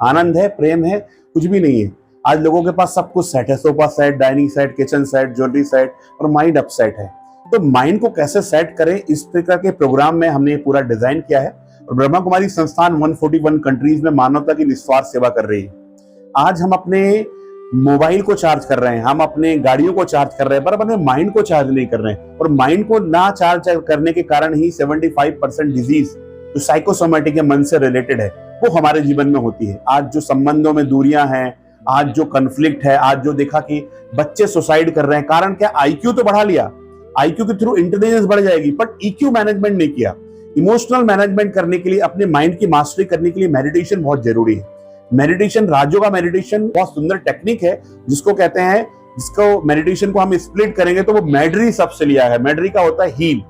आनंद है, प्रेम है, कुछ भी नहीं है। आज लोगों के पास सब कुछ सेट है, sofa set, dining set, kitchen set, jewellery set, और माइंड अपसेट है। तो माइंड को कैसे सेट करें, इस प्रकार के प्रोग्राम में हमने पूरा डिजाइन किया है। और ब्रह्मा कुमारी संस्थान 141 कंट्रीज में मानवता की निस्वार्थ सेवा कर रही है। आज हम अपने मोबाइल को चार्ज कर रहे हैं, हम अपने गाड़ियों को चार्ज कर रहे हैं, पर अपने माइंड को चार्ज नहीं कर रहे हैं। और माइंड को ना चार्ज करने के कारण ही 75% डिजीज जो साइकोसोमेटिक है, मन से रिलेटेड है, वो हमारे जीवन में होती है। आज जो संबंधों में दूरियां हैं, आज जो कन्फ्लिक्ट है, आज जो देखा कि बच्चे सुसाइड कर रहे हैं, कारण क्या? आईक्यू तो बढ़ा लिया, आईक्यू के थ्रू इंटेलिजेंस बढ़ जाएगी, बट ईक्यू मैनेजमेंट नहीं किया। इमोशनल मैनेजमेंट करने के लिए, अपने माइंड की मास्टरी करने के लिए मेडिटेशन बहुत जरूरी है। मेडिटेशन, राजयोगा मेडिटेशन बहुत सुंदर टेक्निक है, जिसको कहते हैं, जिसको मेडिटेशन को हम स्प्लिट करेंगे तो वो मैड्री शब्द से लिया है। मैड्री का होता है हील।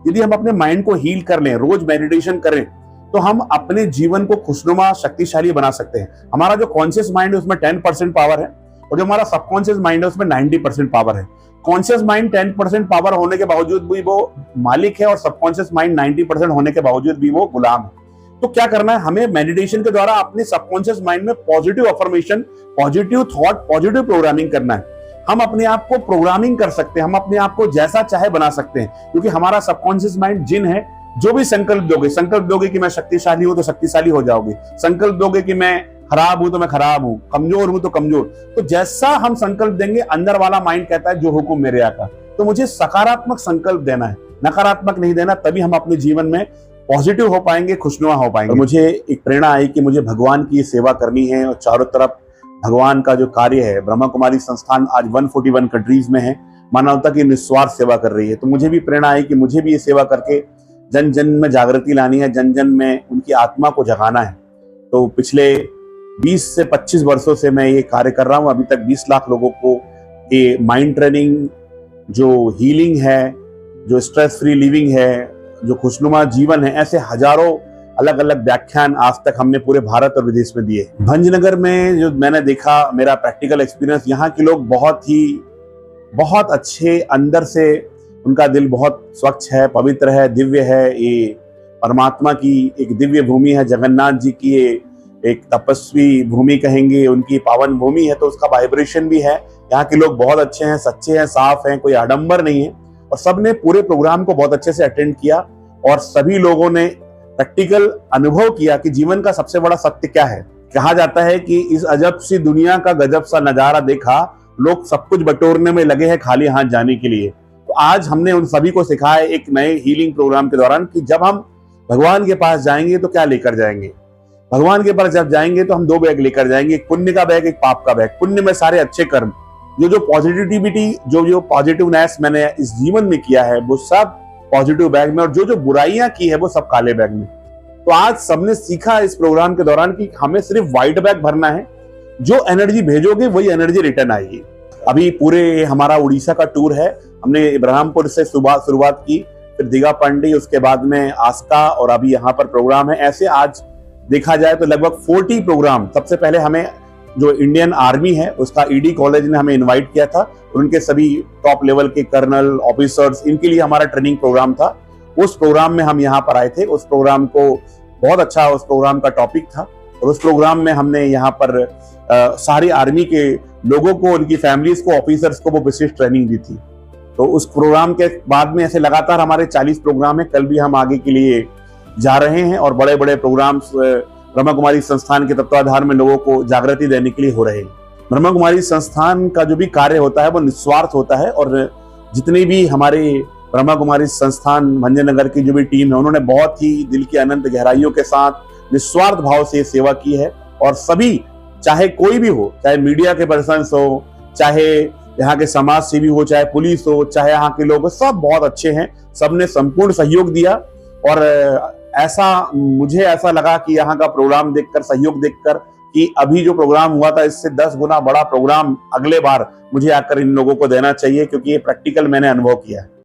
यदि हम अपने माइंड को हील कर लें, रोज मेडिटेशन करें, तो हम अपने जीवन को खुशनुमा, शक्तिशाली बना सकते हैं। हमारा जो कॉन्शियस माइंड है उसमें 10% पावर है, और जो हमारा सबकॉन्शियस माइंड है उसमें 90% पावर है। कॉन्शियस माइंड 10% पावर होने के बावजूद भी वो मालिक है, और सबकॉन्शियस माइंड 90% होने के बावजूद भी वो गुलाम है। तो क्या करना है हमें? मेडिटेशन के द्वारा अपने सबकॉन्शियस माइंड में positive affirmation, positive thought, positive programming करना है। हम अपने आप को प्रोग्रामिंग कर सकते हैं, हम अपने आप को जैसा चाहे बना सकते हैं, क्योंकि हमारा सबकॉन्शियस माइंड जिन है। जो भी संकल्प दोगे कि मैं शक्तिशाली हूं तो शक्तिशाली हो जाओगे, संकल्प दोगे कि मैं खराब हूं तो मैं खराब हूं, कमजोर हूं तो कमजोर। तो जैसा हम संकल्प देंगे, अंदर वाला माइंड कहता है जो हुक्म मेरे आका। तो मुझे सकारात्मक संकल्प देना है, नकारात्मक नहीं देना, तभी हम अपने जीवन में पॉजिटिव हो पाएंगे, खुशनुमा हो पाएंगे। और मुझे एक प्रेरणा आई कि मुझे भगवान की सेवा करनी है, और चारों तरफ भगवान का जो कार्य है, ब्रह्मा कुमारी संस्थान आज 141 कंट्रीज में है, मानवता की निस्वार्थ सेवा कर रही है। तो मुझे भी प्रेरणा आई कि मुझे भी ये सेवा करके जन जन में जागृति लानी है, जन जन में उनकी आत्मा को जगाना है। तो पिछले 20 से 25 वर्षों से मैं ये कार्य कर रहा हूँ। अभी तक 20 लाख लोगों को ये माइंड ट्रेनिंग, जो हीलिंग है, जो स्ट्रेस फ्री लिविंग है, जो खुशनुमा जीवन है, ऐसे हजारों अलग अलग व्याख्यान आज तक हमने पूरे भारत और विदेश में दिए। भंजनगर में जो मैंने देखा, मेरा प्रैक्टिकल एक्सपीरियंस, यहाँ के लोग बहुत अच्छे, अंदर से उनका दिल बहुत स्वच्छ है, पवित्र है, दिव्य है। ये परमात्मा की एक दिव्य भूमि है, जगन्नाथ जी की ये एक तपस्वी भूमि कहेंगे, उनकी पावन भूमि है। तो उसका वाइब्रेशन भी है। यहाँ के लोग बहुत अच्छे हैं, सच्चे हैं, साफ हैं, कोई आडंबर नहीं है। और सबने पूरे प्रोग्राम को बहुत अच्छे से अटेंड किया, और सभी लोगों ने प्रैक्टिकल अनुभव किया कि जीवन का सबसे बड़ा सत्य क्या है। कहा जाता है कि इस अजब सी दुनिया का गजब सा नजारा देखा, लोग सब कुछ बटोरने में लगे हैं खाली हाथ जाने के लिए। तो आज हमने उन सभी को सिखाया एक नए हीलिंग प्रोग्राम के दौरान कि जब हम भगवान के पास जाएंगे तो क्या लेकर जाएंगे। भगवान के पास जब जाएंगे तो हम 2 बैग लेकर जाएंगे, एक पुण्य का बैग, एक पाप का बैग। पुण्य में सारे अच्छे कर्म, जो पॉजिटिविटी, जो पॉजिटिवनेस मैंने इस जीवन में किया है, वो सब पॉजिटिव बैग में, और जो बुराइयां की है वो सब काले बैग में। तो आज सबने सीखा इस प्रोग्राम के दौरान कि हमें सिर्फ व्हाइट बैग भरना है, जो एनर्जी भेजोगे वही एनर्जी रिटर्न आएगी। अभी पूरे हमारा उड़ीसा का टूर है। हमने इब्राहिमपुर से शुरुआत की, फिर दीघा पांडी, उसके बाद में आस्का, और अभी यहाँ पर प्रोग्राम है। ऐसे आज देखा जाए तो लगभग 40 प्रोग्राम। सबसे पहले हमें जो इंडियन आर्मी है उसका ईडी कॉलेज ने हमें इनवाइट किया था, और उनके सभी टॉप लेवल के कर्नल, ऑफिसर्स, इनके लिए हमारा ट्रेनिंग प्रोग्राम था। उस प्रोग्राम में हम यहाँ पर आए थे। उस प्रोग्राम को बहुत अच्छा, उस प्रोग्राम का टॉपिक था, और उस प्रोग्राम में हमने यहाँ पर सारी आर्मी के लोगों को, उनकी फैमिलीज को, ऑफिसर्स को वो विशेष ट्रेनिंग दी थी। तो उस प्रोग्राम के बाद में ऐसे लगातार हमारे 40 प्रोग्राम है। कल भी हम आगे के लिए जा रहे हैं, और बड़े बड़े प्रोग्राम्स ब्रह्मा कुमारी संस्थान के तत्वाधार में लोगों को जागृति देने के लिए हो रहे हैं। ब्रह्मा कुमारी संस्थान का जो भी कार्य होता है वो निस्वार्थ होता है, और जितनी भी हमारे ब्रह्मा कुमारी संस्थान भंजनगर की जो भी टीम है, उन्होंने बहुत ही दिल की अनंत गहराइयों के साथ निस्वार्थ भाव से सेवा की है। और सभी, चाहे कोई भी हो, चाहे मीडिया के पर्सन हो, चाहे यहाँ के समाज सेवी हो, चाहे पुलिस हो, चाहे यहाँ के लोग, सब बहुत अच्छे हैं। सबने संपूर्ण सहयोग दिया, और मुझे ऐसा लगा कि यहाँ का प्रोग्राम देखकर, सहयोग देखकर, कि अभी जो प्रोग्राम हुआ था इससे 10 गुना बड़ा प्रोग्राम अगले बार मुझे आकर इन लोगों को देना चाहिए, क्योंकि ये प्रैक्टिकल मैंने अनुभव किया है।